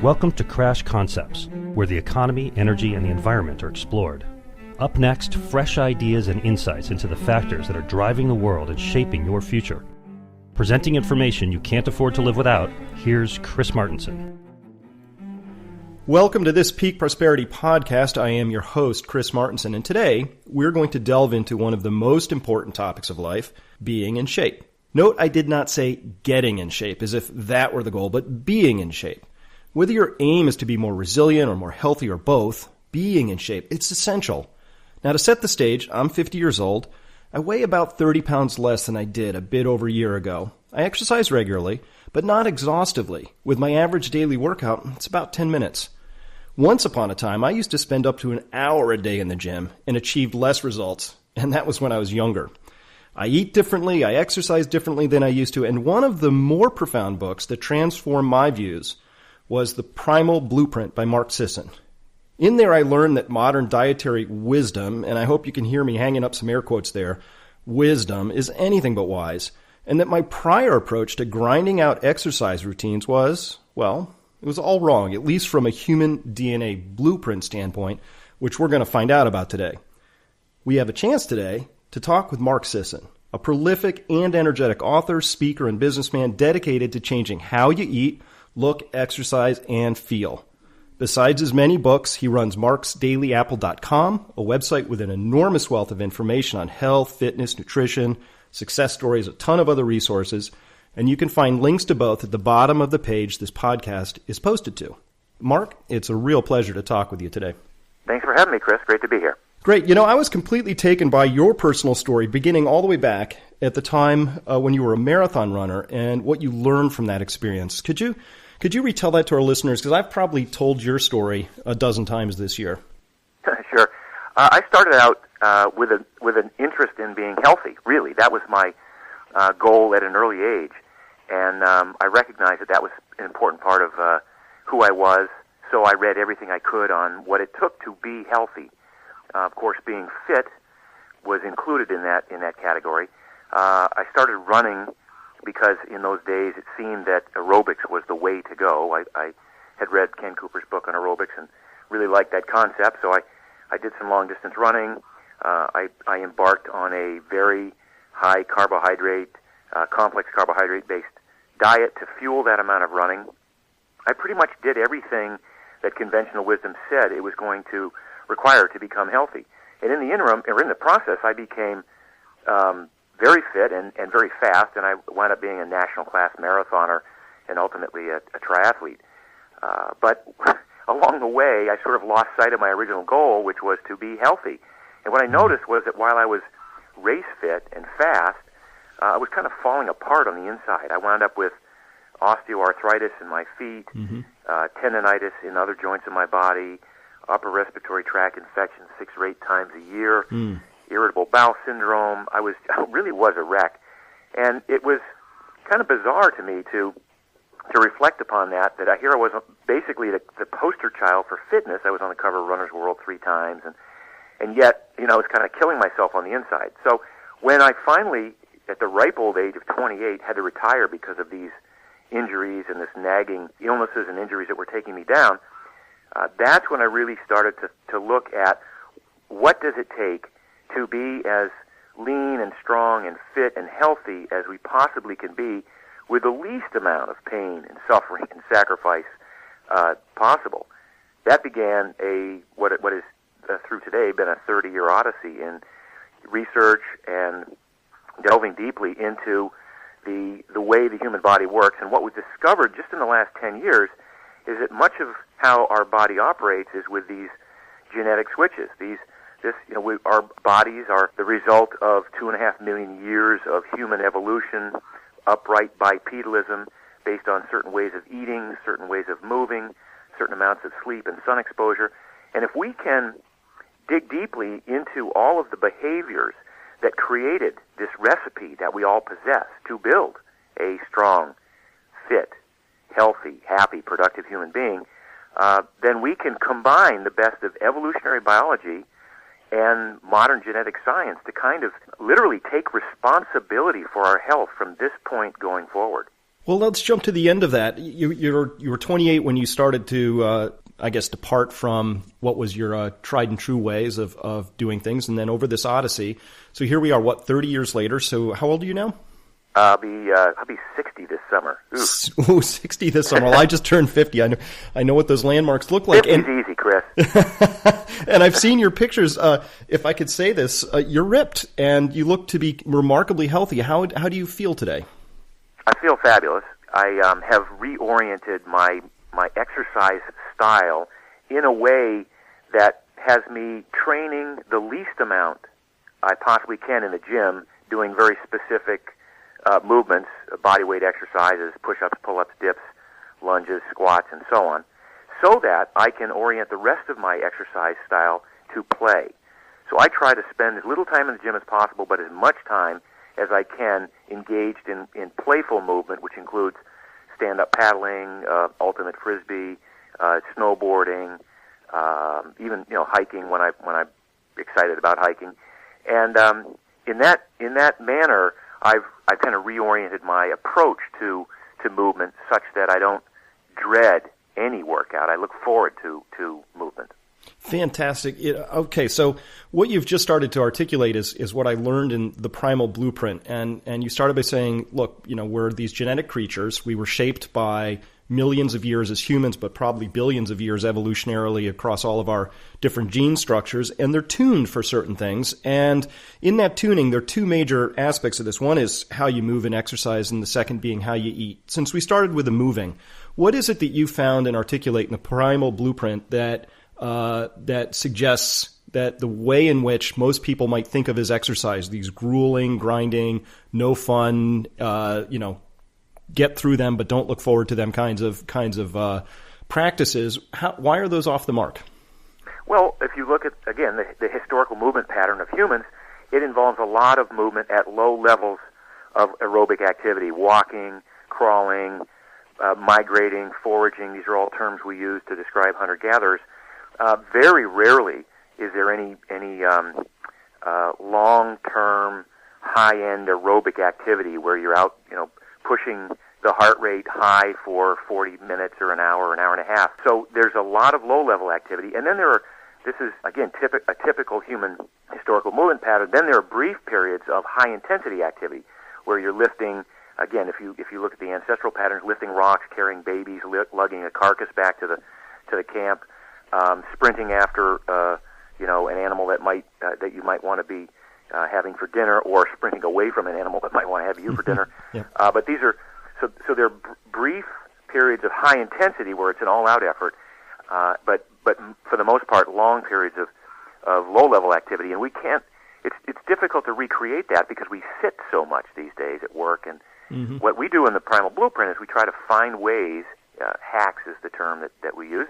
Welcome to Crash Concepts, where the economy, energy, and the environment are explored. Up next, fresh ideas and insights into the factors that are driving the world and shaping your future. Presenting information you can't afford to live without, here's Chris Martenson. Welcome to this Peak Prosperity podcast. I am your host, Chris Martenson, and today we're going to delve into one of the most important topics of life, being in shape. Note I did not say getting in shape, as if that were the goal, but being in shape. Whether your aim is to be more resilient or more healthy or both, being in shape, it's essential. Now, to set the stage, I'm 50 years old. I weigh about 30 pounds less than I did a bit over a year ago. I exercise regularly, but not exhaustively. With my average daily workout, it's about 10 minutes. Once upon a time, I used to spend up to an hour a day in the gym and achieved less results, and that was when I was younger. I eat differently, I exercise differently than I used to, and one of the more profound books that transformed my views was The Primal Blueprint by Mark Sisson. In there I learned that modern dietary wisdom, and I hope you can hear me hanging up some air quotes there, wisdom is anything but wise, and that my prior approach to grinding out exercise routines was, well, it was all wrong, at least from a human DNA blueprint standpoint, which we're going to find out about today. We have a chance today to talk with Mark Sisson, a prolific and energetic author, speaker, and businessman dedicated to changing how you eat, look, exercise, and feel. Besides his many books, he runs marksdailyapple.com, a website with an enormous wealth of information on health, fitness, nutrition, success stories, a ton of other resources, and you can find links to both at the bottom of the page this podcast is posted to. Mark, it's a real pleasure to talk with you today. Thanks for having me, Chris. Great to be here. Great. You know, I was completely taken by your personal story, beginning all the way back at the time when you were a marathon runner and what you learned from that experience. Could you retell that to our listeners? Because I've probably told your story a dozen times this year. Sure. I started out with an interest in being healthy, really. That was my goal at an early age. And I recognized that was an important part of who I was, so I read everything I could on what it took to be healthy. Of course, being fit was included in that category. I started running because in those days it seemed that aerobics was the way to go. I had read Ken Cooper's book on aerobics and really liked that concept, so I did some long-distance running. I embarked on a very high carbohydrate, complex carbohydrate-based diet to fuel that amount of running. I pretty much did everything that conventional wisdom said it was going to require to become healthy. And in the interim, or in the process, I became very fit and very fast, and I wound up being a national class marathoner and ultimately a triathlete. But along the way, I sort of lost sight of my original goal, which was to be healthy. And what I noticed was that while I was race fit and fast, I was kind of falling apart on the inside. I wound up with osteoarthritis in my feet, tendonitis in other joints in my body, upper respiratory tract infections 6 or 8 times a year, irritable bowel syndrome. I really was a wreck. And it was kind of bizarre to me to reflect upon that here I was basically the poster child for fitness. I was on the cover of Runner's World 3 times, and yet, I was kind of killing myself on the inside. So when I finally, at the ripe old age of 28, had to retire because of these injuries and this nagging illnesses and injuries that were taking me down, that's when I really started to look at what does it take to be as lean and strong and fit and healthy as we possibly can be with the least amount of pain and suffering and sacrifice possible. That began what is through today been a 30-year odyssey in research and delving deeply into the way the human body works. And what we've discovered just in the last 10 years is that much of how our body operates is with these genetic switches. Our bodies are the result of 2.5 million years of human evolution, upright bipedalism, based on certain ways of eating, certain ways of moving, certain amounts of sleep and sun exposure. And if we can dig deeply into all of the behaviors that created this recipe that we all possess to build a strong, fit, healthy, happy, productive human being, then we can combine the best of evolutionary biology and modern genetic science to kind of literally take responsibility for our health from this point going forward. Well, let's jump to the end of that. You were 28 when you started to, I guess, depart from what was your tried and true ways of doing things, and then over this odyssey. So here we are, 30 years later. So how old are you now? I'll be 60 this summer. Ooh, 60 this summer. Well, I just turned 50. I know what those landmarks look like. 50's easy, Chris. And I've seen your pictures. If I could say this, you're ripped, and you look to be remarkably healthy. How do you feel today? I feel fabulous. I have reoriented my exercise style in a way that has me training the least amount I possibly can in the gym, doing very specific movements, body weight exercises, push-ups, pull-ups, dips, lunges, squats, and so on, so that I can orient the rest of my exercise style to play. So I try to spend as little time in the gym as possible, but as much time as I can engaged in playful movement, which includes stand-up paddling, ultimate frisbee, snowboarding, even hiking when I'm excited about hiking, and in that manner, I've kind of reoriented my approach to movement such that I don't dread any workout. I look forward to movement. Fantastic. Okay, so what you've just started to articulate is what I learned in the primal blueprint. And you started by saying, look, we're these genetic creatures. We were shaped by millions of years as humans, but probably billions of years evolutionarily across all of our different gene structures, and they're tuned for certain things. And in that tuning, there are two major aspects of this. One is how you move and exercise, and the second being how you eat. Since we started with the moving, what is it that you found and articulate in the primal blueprint that suggests that the way in which most people might think of as exercise, these grueling, grinding, no fun, get through them but don't look forward to them kinds of practices, why are those off the mark? Well, if you look at, again, the historical movement pattern of humans, it involves a lot of movement at low levels of aerobic activity, walking, crawling, migrating, foraging. These are all terms we use to describe hunter-gatherers. Very rarely is there any long-term, high-end aerobic activity where you're out, pushing the heart rate high for 40 minutes or an hour and a half. So there's a lot of low-level activity. And then this is, again, a typical human historical movement pattern. Then there are brief periods of high-intensity activity where you're lifting, again, if you look at the ancestral patterns, lifting rocks, carrying babies, lugging a carcass back to the camp, sprinting after an animal that you might want to be having for dinner, or sprinting away from an animal that might want to have you for dinner. Yeah. But these are so they're brief periods of high intensity where it's an all-out effort, but for the most part, long periods of low-level activity, and we can't. It's difficult to recreate that because we sit so much these days at work, and what we do in the Primal Blueprint is we try to find ways. Hacks is the term that we use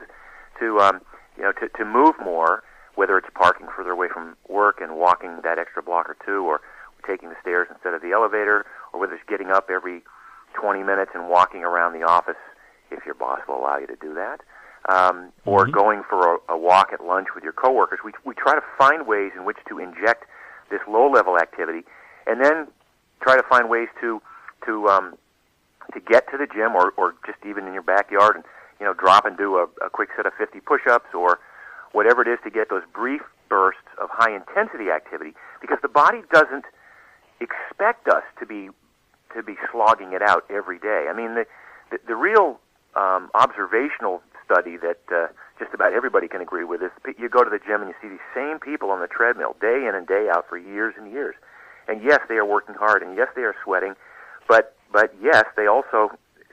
to move more, whether it's parking further away from work and walking that extra block or two, or taking the stairs instead of the elevator, or whether it's getting up every 20 minutes and walking around the office if your boss will allow you to do that, or going for a walk at lunch with your coworkers. We try to find ways in which to inject this low-level activity, and then try to find ways to get to the gym, or just even in your backyard, and drop and do a quick set of 50 push-ups, or whatever it is, to get those brief bursts of high-intensity activity, because the body doesn't expect us to be slogging it out every day. I mean, the real observational study that just about everybody can agree with is you go to the gym and you see these same people on the treadmill day in and day out for years and years. And yes, they are working hard, and yes, they are sweating, but yes, they also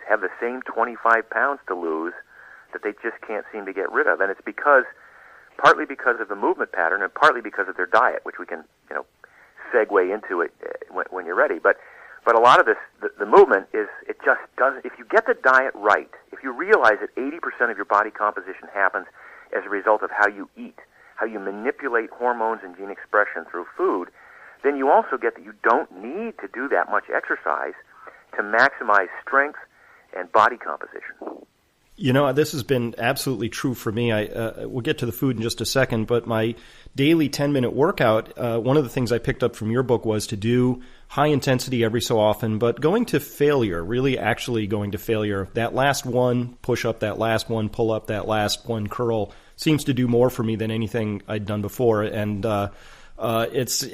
have the same 25 pounds to lose that they just can't seem to get rid of. And it's partly because of the movement pattern, and partly because of their diet, which we can, segue into it when you're ready. But a lot of this, the movement is, it just doesn't, if you get the diet right, if you realize that 80% of your body composition happens as a result of how you eat, how you manipulate hormones and gene expression through food, then you also get that you don't need to do that much exercise to maximize strength and body composition. You know, this has been absolutely true for me. We'll get to the food in just a second, but my daily 10-minute workout, one of the things I picked up from your book was to do high intensity every so often, but going to failure, really actually going to failure. That last one push-up, that last one pull-up, that last one curl seems to do more for me than anything I'd done before. And it's been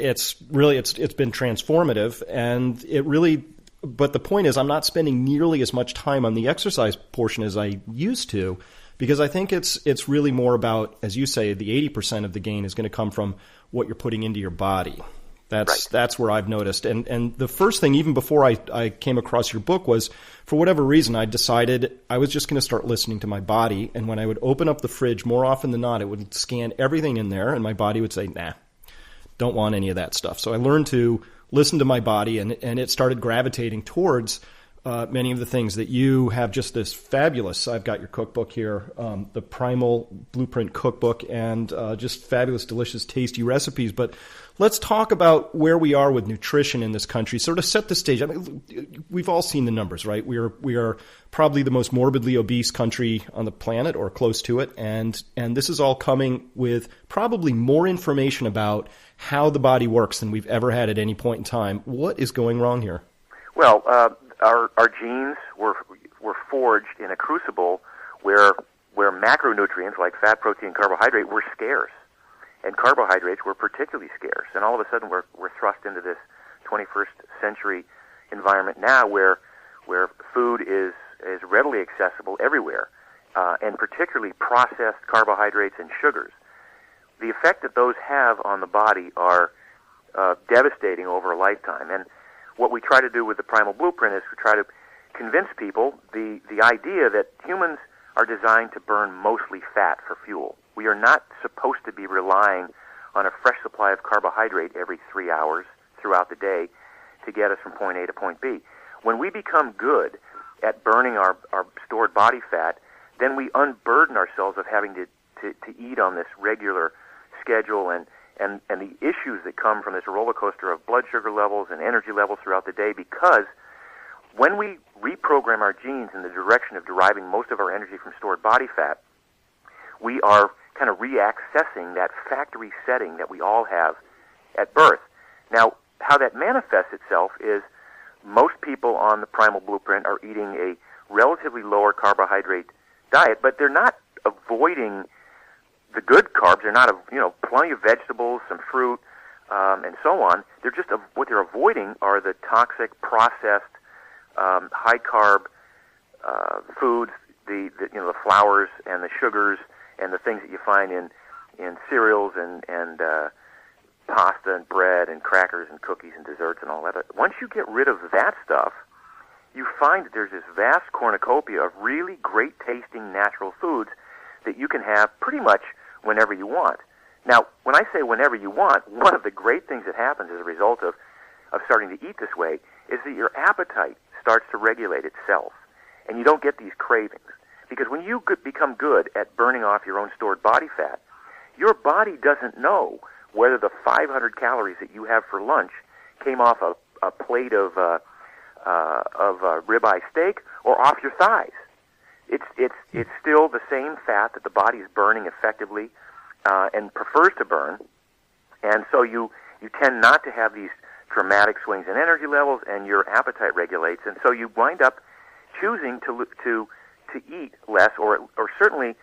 transformative, and it really... But the point is, I'm not spending nearly as much time on the exercise portion as I used to, because I think it's really more about, as you say, the 80% of the gain is going to come from what you're putting into your body. That's where I've noticed. And the first thing, even before I came across your book, was for whatever reason, I decided I was just going to start listening to my body. And when I would open up the fridge, more often than not, it would scan everything in there, and my body would say, nah, don't want any of that stuff. So I learned to listen to my body, and it started gravitating towards many of the things that you have. Just this fabulous, I've got your cookbook here, the Primal Blueprint Cookbook, and just fabulous, delicious, tasty recipes. But let's talk about where we are with nutrition in this country, sort of set the stage. I mean, we've all seen the numbers, right? We are probably the most morbidly obese country on the planet, or close to it, and this is all coming with probably more information about how the body works than we've ever had at any point in time. What is going wrong here? Well, our genes were forged in a crucible where macronutrients like fat, protein, carbohydrate were scarce, and carbohydrates were particularly scarce. And all of a sudden, we're thrust into this 21st century environment now, where food is readily accessible everywhere, and particularly processed carbohydrates and sugars. The effect that those have on the body are devastating over a lifetime. And what we try to do with the Primal Blueprint is we try to convince people the idea that humans are designed to burn mostly fat for fuel. We are not supposed to be relying on a fresh supply of carbohydrate every 3 hours throughout the day to get us from point A to point B. When we become good at burning our stored body fat, then we unburden ourselves of having to eat on this regular schedule, and the issues that come from this roller coaster of blood sugar levels and energy levels throughout the day, because when we reprogram our genes in the direction of deriving most of our energy from stored body fat, we are kind of reaccessing that factory setting that we all have at birth. Now, how that manifests itself is most people on the Primal Blueprint are eating a relatively lower carbohydrate diet, but they're not avoiding the good carbs. They're not, plenty of vegetables, some fruit, and so on. They're just what they're avoiding are the toxic, processed, high carb foods, the flours and the sugars and the things that you find in cereals and pasta and bread and crackers and cookies and desserts and all that. Once you get rid of that stuff, you find that there's this vast cornucopia of really great tasting natural foods that you can have pretty much whenever you want. Now, when I say whenever you want, one of the great things that happens as a result of starting to eat this way is that your appetite starts to regulate itself, and you don't get these cravings. Because when you become good at burning off your own stored body fat, your body doesn't know whether the 500 calories that you have for lunch came off a plate of ribeye steak or off your thighs. It's still the same fat that the body is burning effectively and prefers to burn, and so you tend not to have these dramatic swings in energy levels, and your appetite regulates, and so you wind up choosing to eat less, or certainly,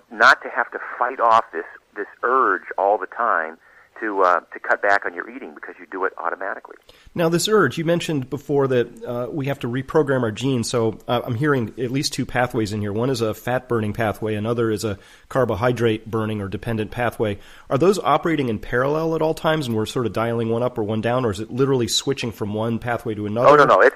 not to have to fight off this urge all the time to cut back on your eating, because you do it automatically. Now, this urge, you mentioned before that we have to reprogram our genes. So I'm hearing at least two pathways in here. One is a fat-burning pathway. Another is a carbohydrate-burning or dependent pathway. Are those operating in parallel at all times, and we're sort of dialing one up or one down, or is it literally switching from one pathway to another? Oh, no. It's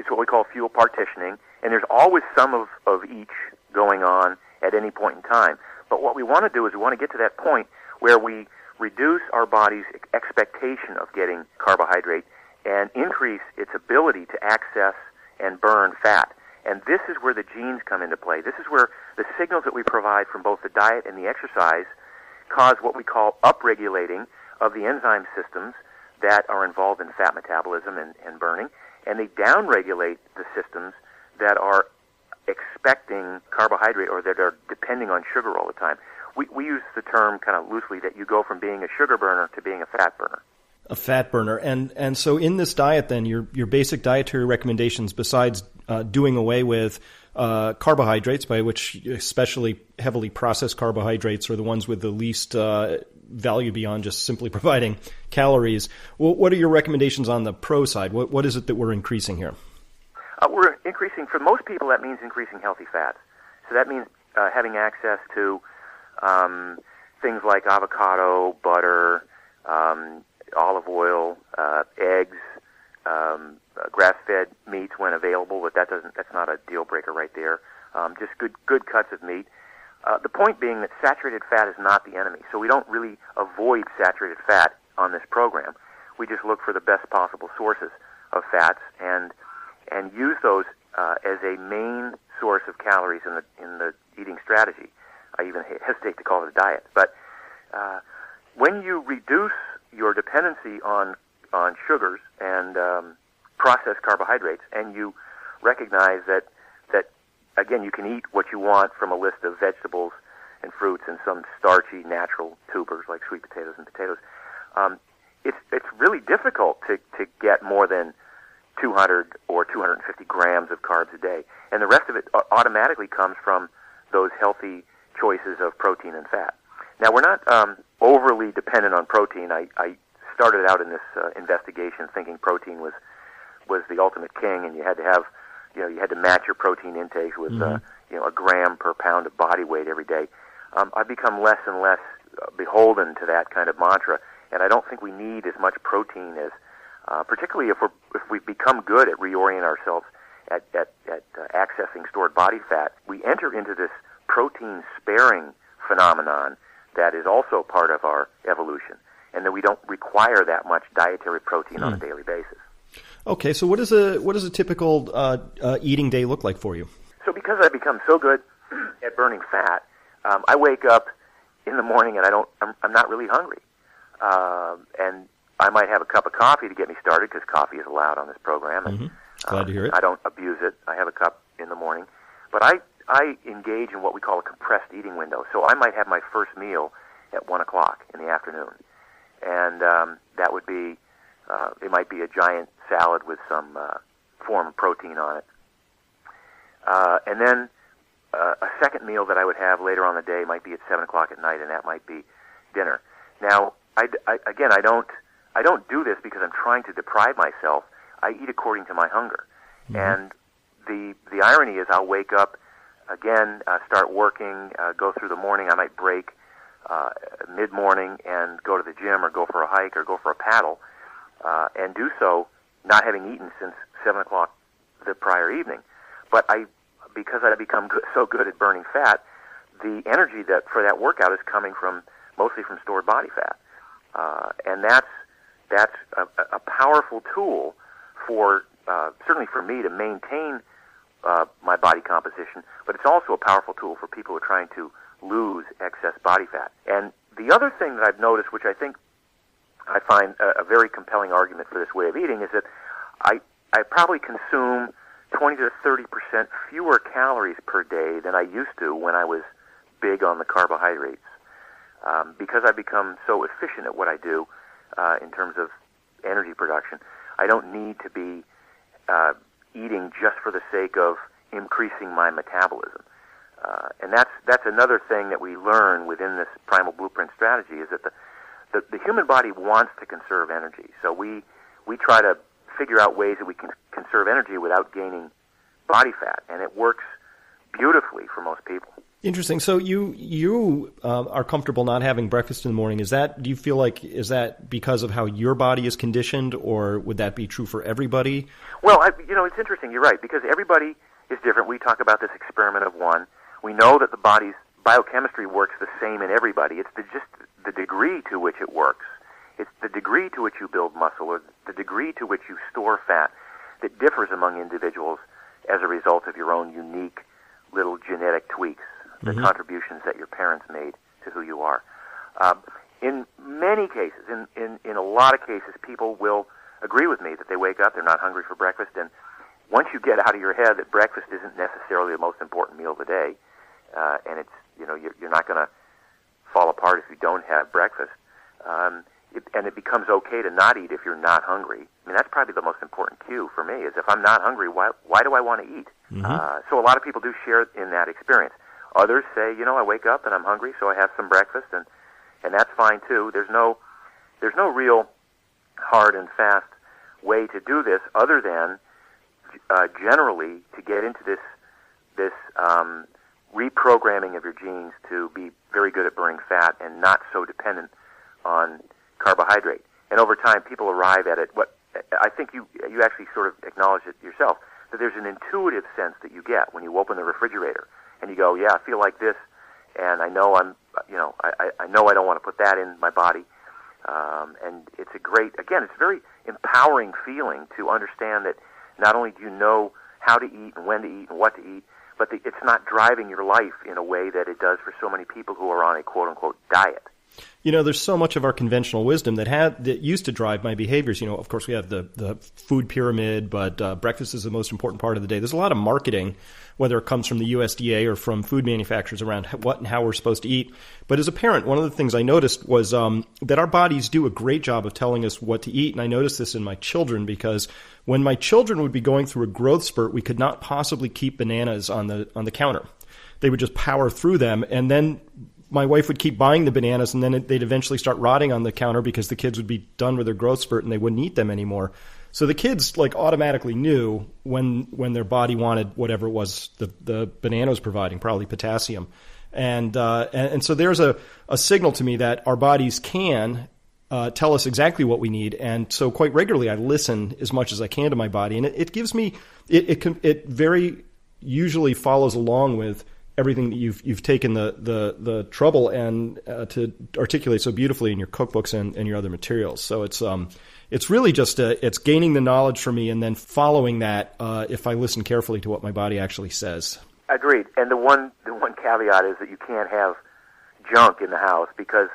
what we call fuel partitioning, and there's always some of each going on at any point in time. But what we want to do is we want to get to that point where we reduce our body's expectation of getting carbohydrate and increase its ability to access and burn fat. And this is where the genes come into play. This is where the signals that we provide from both the diet and the exercise cause what we call upregulating of the enzyme systems that are involved in fat metabolism and burning, and they downregulate the systems that are expecting carbohydrate or that are depending on sugar all the time. We use the term kind of loosely that you go from being a sugar burner to being a fat burner. A fat burner. And so in this diet then, your basic dietary recommendations, besides doing away with carbohydrates, by which especially heavily processed carbohydrates are the ones with the least value beyond just simply providing calories, what are your recommendations on the pro side? What is it that we're increasing here? We're increasing, for most people, that means increasing healthy fats. So that means having access to things like avocado, butter, olive oil, eggs, grass-fed meats when available, but that's not a deal breaker right there. Just good cuts of meat. The point being that saturated fat is not the enemy, so we don't really avoid saturated fat on this program. We just look for the best possible sources of fats and use those as a main source of calories in the eating strategy. I even hesitate to call it a diet, but when you reduce your dependency on sugars and processed carbohydrates, and you recognize that again, you can eat what you want from a list of vegetables and fruits and some starchy natural tubers like sweet potatoes and potatoes. It's really difficult to get more than 200 or 250 grams of carbs a day, and the rest of it automatically comes from those healthy choices of protein and fat. Now, we're not overly dependent on protein. I started out in this investigation thinking protein was the ultimate king, and you had to have, you had to match your protein intake with, a gram per pound of body weight every day. I've become less and less beholden to that kind of mantra, and I don't think we need as much protein as, particularly if we've become good at reorienting ourselves at accessing stored body fat. We enter into this protein-sparing phenomenon that is also part of our evolution, and that we don't require that much dietary protein on a daily basis. Okay, so what does a typical eating day look like for you? So because I've become so good at burning fat, I wake up in the morning and I'm not really hungry, and I might have a cup of coffee to get me started because coffee is allowed on this program. And, Glad to hear it. I don't abuse it. I have a cup in the morning, but I engage in what we call a compressed eating window. So I might have my first meal at 1 o'clock in the afternoon, and that would be it might be a giant salad with some form of protein on it, and then a second meal that I would have later on the day might be at 7 o'clock at night, and that might be dinner. Now, I don't do this because I'm trying to deprive myself. I eat according to my hunger, and the irony is I'll wake up again, start working, go through the morning. I might break mid-morning and go to the gym or go for a hike or go for a paddle, and do so not having eaten since 7 o'clock the prior evening. But because I've become so good at burning fat, the energy for that workout is coming mostly from stored body fat, and that's a powerful tool for certainly for me to maintain my body composition, but it's also a powerful tool for people who are trying to lose excess body fat. And the other thing that I've noticed, which I think I find a very compelling argument for this way of eating, is that I probably consume 20 to 30% fewer calories per day than I used to when I was big on the carbohydrates. Because I've become so efficient at what I do in terms of energy production, I don't need to be eating just for the sake of increasing my metabolism. And that's another thing that we learn within this primal blueprint strategy, is that the human body wants to conserve energy. So we try to figure out ways that we can conserve energy without gaining body fat, and it works beautifully for most people. Interesting. So you are comfortable not having breakfast in the morning. Do you feel like, is that because of how your body is conditioned, or would that be true for everybody? Well, it's interesting. You're right, because everybody is different. We talk about this experiment of one. We know that the body's biochemistry works the same in everybody. It's just the degree to which it works. It's the degree to which you build muscle, or the degree to which you store fat, that differs among individuals as a result of your own unique little genetic tweaks, the contributions that your parents made to who you are. In many cases, in a lot of cases, people will agree with me that they wake up, they're not hungry for breakfast, once you get out of your head that breakfast isn't necessarily the most important meal of the day, and it's, you're not going to fall apart if you don't have breakfast, and it becomes okay to not eat if you're not hungry. I mean, that's probably the most important cue for me, is if I'm not hungry, why do I want to eat? Mm-hmm. So a lot of people do share in that experience. Others say, I wake up and I'm hungry, so I have some breakfast, and that's fine too. There's no real hard and fast way to do this, other than generally to get into this reprogramming of your genes to be very good at burning fat and not so dependent on carbohydrate. And over time, people arrive at it. What I think you actually sort of acknowledge it yourself, that there's an intuitive sense that you get when you open the refrigerator and you go, yeah, I feel like this, and I know I know I don't want to put that in my body. And it's it's a very empowering feeling to understand that not only do you know how to eat and when to eat and what to eat, but it's not driving your life in a way that it does for so many people who are on a quote-unquote diet. There's so much of our conventional wisdom that used to drive my behaviors. Of course, we have the food pyramid, but breakfast is the most important part of the day. There's a lot of marketing, whether it comes from the USDA or from food manufacturers, around what and how we're supposed to eat. But as a parent, one of the things I noticed was that our bodies do a great job of telling us what to eat. And I noticed this in my children, because when my children would be going through a growth spurt, we could not possibly keep bananas on the counter. They would just power through them, and then my wife would keep buying the bananas, and then they'd eventually start rotting on the counter because the kids would be done with their growth spurt and they wouldn't eat them anymore. So the kids automatically knew when their body wanted whatever it was the banana was providing, probably potassium. And so there's a signal to me that our bodies can tell us exactly what we need. And so quite regularly I listen as much as I can to my body, and it gives me it very usually follows along with everything that you've taken the trouble and to articulate so beautifully in your cookbooks and your other materials. So it's really just it's gaining the knowledge for me and then following that if I listen carefully to what my body actually says. Agreed. And the one caveat is that you can't have junk in the house, because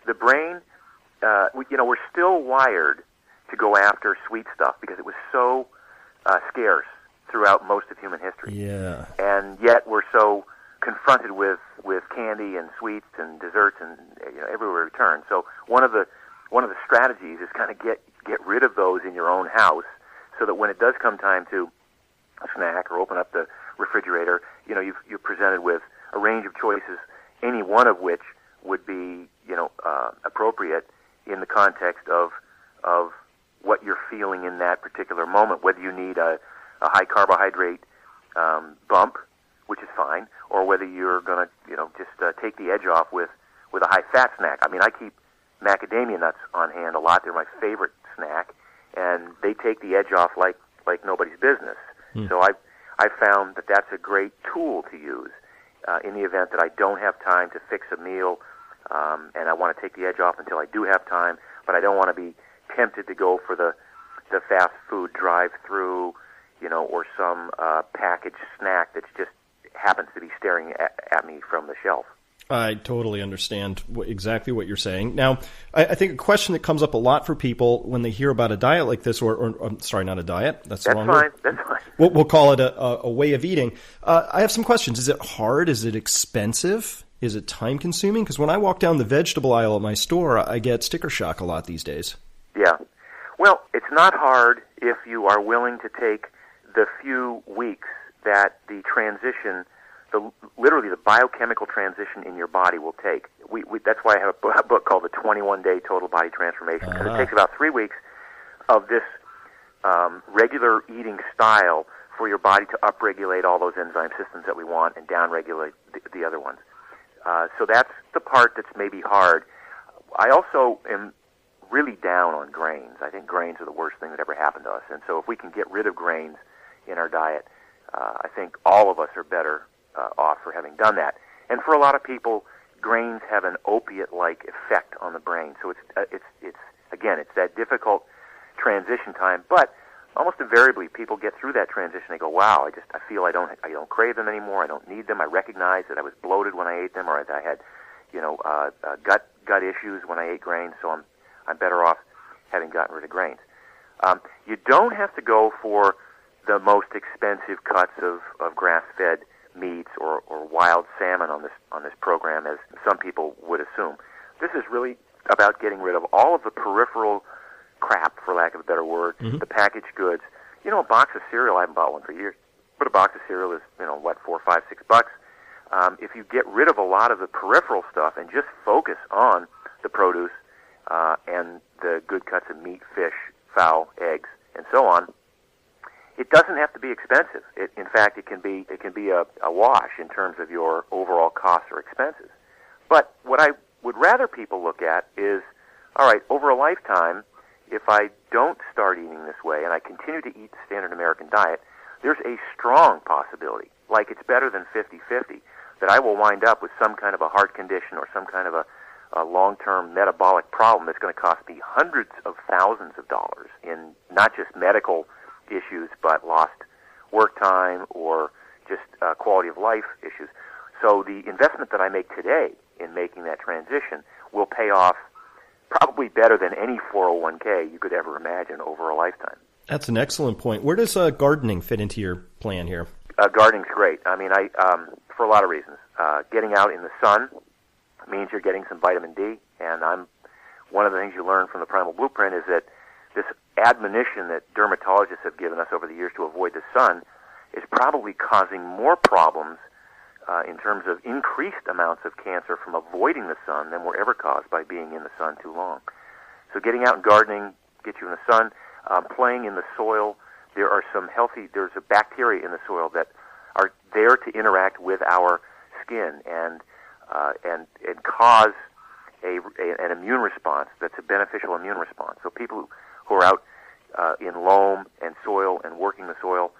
the brain, we're still wired to go after sweet stuff because it was so scarce throughout most of human history. Yeah. And yet we're so confronted with candy and sweets and desserts and everywhere we turn. So one of the strategies is kind of get rid of those in your own house, so that when it does come time to snack or open up the refrigerator, you're presented with a range of choices, any one of which would be appropriate in the context of what you're feeling in that particular moment. Whether you need a high carbohydrate bump, which is fine, or whether you're going to, just take the edge off with a high-fat snack. I mean, I keep macadamia nuts on hand a lot. They're my favorite snack, and they take the edge off like nobody's business. So I found that that's a great tool to use in the event that I don't have time to fix a meal, and I want to take the edge off until I do have time, but I don't want to be tempted to go for the fast food drive-through, or some packaged snack that's just happens to be staring at me from the shelf. I totally understand exactly what you're saying. Now, I think a question that comes up a lot for people when they hear about a diet like this, or sorry, not a diet. That's the wrong word. That's fine. We'll call it a way of eating. I have some questions. Is it hard? Is it expensive? Is it time-consuming? Because when I walk down the vegetable aisle at my store, I get sticker shock a lot these days. Yeah. Well, it's not hard if you are willing to take the few weeks that the transition, literally the biochemical transition in your body will take. That's why I have a book called The 21-Day Total Body Transformation, because it takes about 3 weeks of this regular eating style for your body to upregulate all those enzyme systems that we want and downregulate the other ones. So that's the part that's maybe hard. I also am really down on grains. I think grains are the worst thing that ever happened to us. And so if we can get rid of grains in our diet, I think all of us are better off for having done that. And for a lot of people, grains have an opiate-like effect on the brain. So it's that difficult transition time. But almost invariably, people get through that transition. They go, "Wow, I feel I don't crave them anymore. I don't need them. I recognize that I was bloated when I ate them, or that I had, gut issues when I ate grains. So I'm better off having gotten rid of grains." You don't have to go for the most expensive cuts of grass-fed meats or wild salmon on this program, as some people would assume. This is really about getting rid of all of the peripheral crap, for lack of a better word, the packaged goods. You know, a box of cereal, I haven't bought one for years, but a box of cereal is, $4, $5, $6. If you get rid of a lot of the peripheral stuff and just focus on the produce and the good cuts of meat, fish, fowl, eggs, and so on, it doesn't have to be expensive. In fact, it can be a wash in terms of your overall costs or expenses. But what I would rather people look at is, all right, over a lifetime, if I don't start eating this way and I continue to eat the standard American diet, there's a strong possibility, like it's better than 50-50, that I will wind up with some kind of a heart condition or some kind of a long-term metabolic problem that's going to cost me hundreds of thousands of dollars in not just medical issues, but lost work time or just quality of life issues. So the investment that I make today in making that transition will pay off probably better than any 401k you could ever imagine over a lifetime. That's an excellent point. Where does gardening fit into your plan here? Gardening's great. I mean, for a lot of reasons. Getting out in the sun means you're getting some vitamin D, and one of the things you learn from the Primal Blueprint is that this admonition that dermatologists have given us over the years to avoid the sun is probably causing more problems in terms of increased amounts of cancer from avoiding the sun than were ever caused by being in the sun too long. So getting out and gardening gets you in the sun. Playing in the soil, there's a bacteria in the soil that are there to interact with our skin and cause an immune response that's a beneficial immune response. So people who are out in loam and soil and working the soil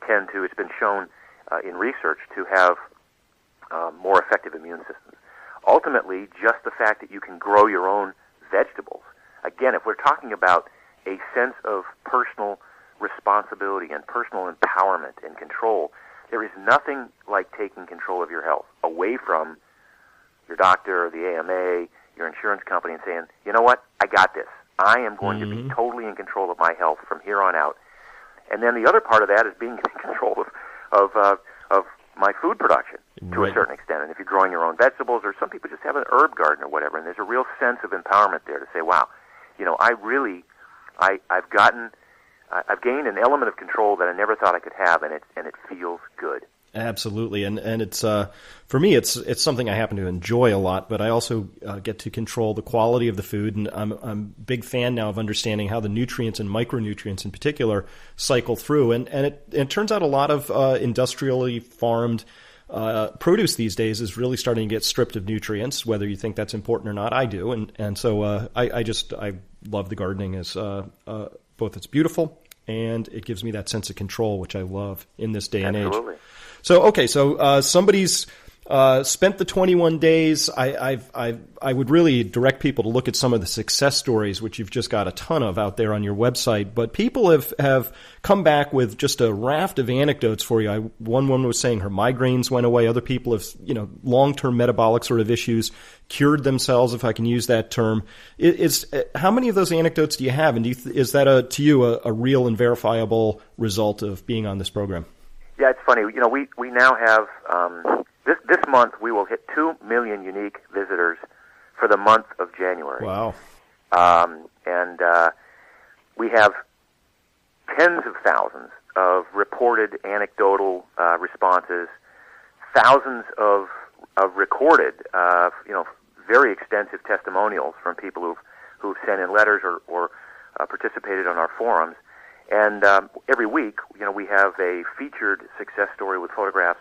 tend to, it's been shown in research, to have more effective immune systems. Ultimately, just the fact that you can grow your own vegetables. Again, if we're talking about a sense of personal responsibility and personal empowerment and control, there is nothing like taking control of your health away from your doctor or the AMA, your insurance company, and saying, you know what, I got this. I am going to be totally in control of my health from here on out. And then the other part of that is being in control of my food production to a certain extent. And if you're growing your own vegetables, or some people just have an herb garden or whatever, and there's a real sense of empowerment there to say, wow, I've gained an element of control that I never thought I could have, and it feels good. Absolutely, and it's for me, it's something I happen to enjoy a lot, but I also get to control the quality of the food, and I'm a big fan now of understanding how the nutrients and micronutrients in particular cycle through, and it turns out a lot of industrially farmed produce these days is really starting to get stripped of nutrients, whether you think that's important or not. I do, and so I love the gardening as both it's beautiful and it gives me that sense of control, which I love in this day and age. Absolutely. So somebody's spent the 21 days. I would really direct people to look at some of the success stories, which you've just got a ton of out there on your website. But people have come back with just a raft of anecdotes for you. One woman was saying her migraines went away. Other people have, long-term metabolic sort of issues cured themselves, if I can use that term. How many of those anecdotes do you have? And is that to you a real and verifiable result of being on this program? Yeah, it's funny. We now have this month we will hit 2 million unique visitors for the month of January. Wow! And we have tens of thousands of reported anecdotal responses, thousands of recorded, very extensive testimonials from people who've sent in letters or participated on our forums. And every week, we have a featured success story with photographs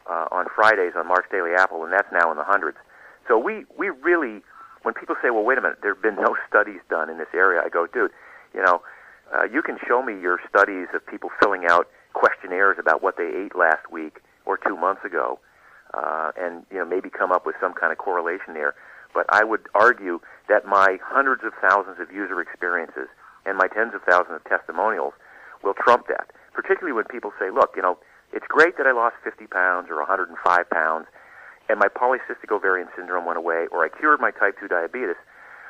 on Fridays on Mark's Daily Apple, and that's now in the hundreds. So we really, when people say, well, wait a minute, there have been no studies done in this area, I go, dude, you can show me your studies of people filling out questionnaires about what they ate last week or 2 months ago, and maybe come up with some kind of correlation there. But I would argue that my hundreds of thousands of user experiences and my tens of thousands of testimonials will trump that, particularly when people say, look, it's great that I lost 50 pounds or 105 pounds and my polycystic ovarian syndrome went away or I cured my type 2 diabetes,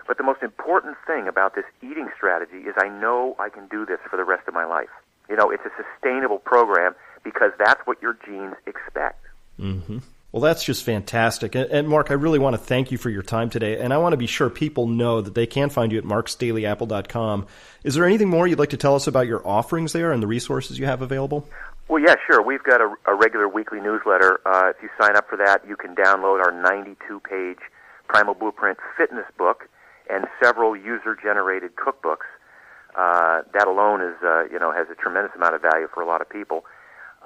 but the most important thing about this eating strategy is I know I can do this for the rest of my life. It's a sustainable program because that's what your genes expect. Mm-hmm. Well, that's just fantastic. And Mark, I really want to thank you for your time today. And I want to be sure people know that they can find you at marksdailyapple.com. Is there anything more you'd like to tell us about your offerings there and the resources you have available? Well, yeah, sure. We've got a regular weekly newsletter. If you sign up for that, you can download our 92-page Primal Blueprint fitness book and several user-generated cookbooks. That alone is, has a tremendous amount of value for a lot of people.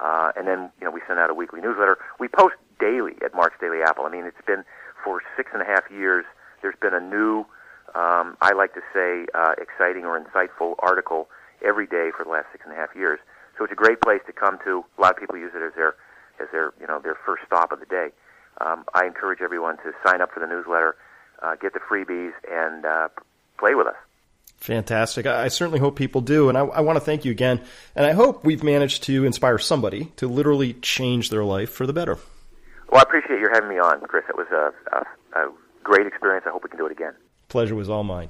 And then, we send out a weekly newsletter. We post daily at Mark's Daily Apple. I mean, it's been for 6.5 years. There's been a new, I like to say, exciting or insightful article every day for the last 6.5 years. So it's a great place to come to. A lot of people use it as their first stop of the day. I encourage everyone to sign up for the newsletter, get the freebies, and play with us. Fantastic. I certainly hope people do. And I want to thank you again. And I hope we've managed to inspire somebody to literally change their life for the better. Well, I appreciate your having me on, Chris. It was a great experience. I hope we can do it again. Pleasure was all mine.